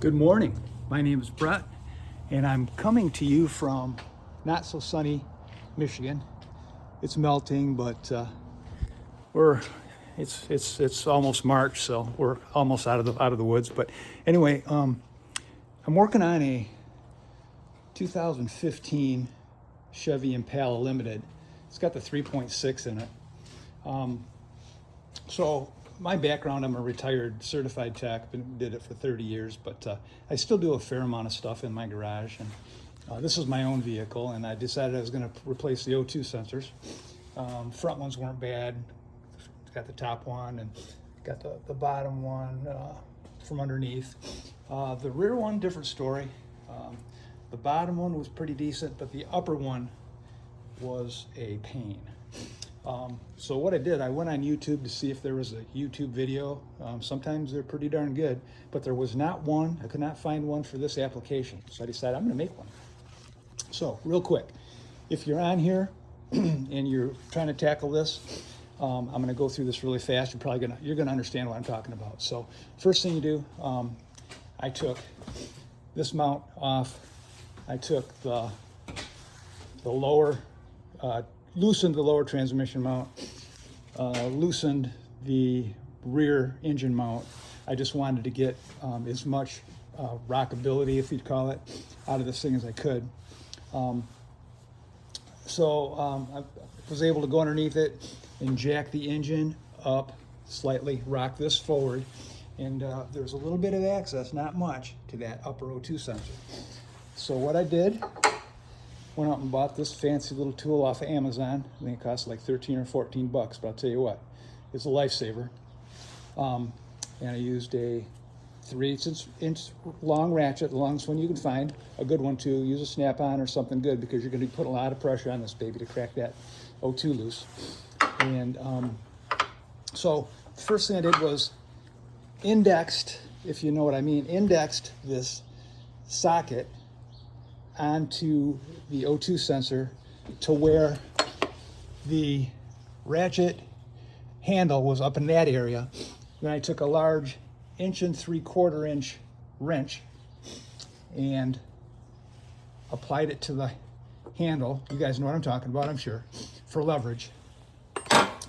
Good morning. My name is Brett, and I'm coming to you from not so sunny Michigan. It's melting, but it's almost March, so we're almost out of the woods. But anyway, I'm working on a 2015 Chevy Impala Limited. It's got the 3.6 in it. So my background, I'm a retired certified tech, did it for 30 years, but I still do a fair amount of stuff in my garage. And this is my own vehicle, and I decided I was going to replace the O2 sensors. Front ones weren't bad. Got the top one and got the bottom one from underneath. The rear one, different story. The bottom one was pretty decent, but the upper one was a pain. So what I did, I went on YouTube to see if there was a YouTube video. Sometimes they're pretty darn good, but there was not one. I could not find one for this application. So I decided I'm going to make one. So real quick, if you're on here and you're trying to tackle this, I'm going to go through this really fast. You're going to understand what I'm talking about. So first thing you do, I took this mount off. I took the lower, loosened the lower transmission mount, loosened the rear engine mount. I just wanted to get as much rockability, if you'd call it, out of this thing as I could. I was able to go underneath it and jack the engine up slightly, rock this forward, and there's a little bit of access, not much, to that upper O2 sensor. So what I did, went out and bought this fancy little tool off of Amazon. I think it cost like 13 or 14 bucks, but I'll tell you what, it's a lifesaver. And I used a 3/8 long ratchet, the longest one you can find, a good one too. Use a snap-on or something good, because you're going to be putting a lot of pressure on this baby to crack that O2 loose. And so the first thing I did was indexed, if you know what I mean, indexed this socket onto the O2 sensor to where the ratchet handle was up in that area. Then I took a large 1 3/4 inch wrench and applied it to the handle. You guys know what I'm talking about, I'm sure, for leverage,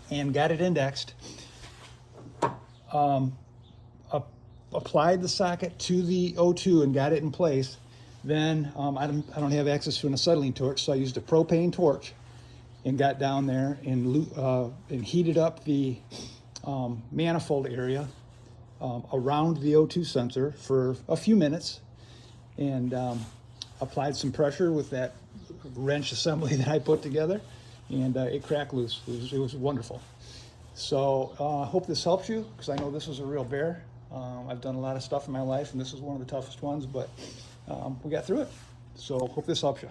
and got it indexed. Applied the socket to the O2 and got it in place. Then I don't have access to an acetylene torch, so I used a propane torch and got down there and heated up the manifold area around the O2 sensor for a few minutes, and applied some pressure with that wrench assembly that I put together, and it cracked loose. It was wonderful. So I hope this helps you, because I know this was a real bear. I've done a lot of stuff in my life, and this is one of the toughest ones, but we got through it. So hope this helps you.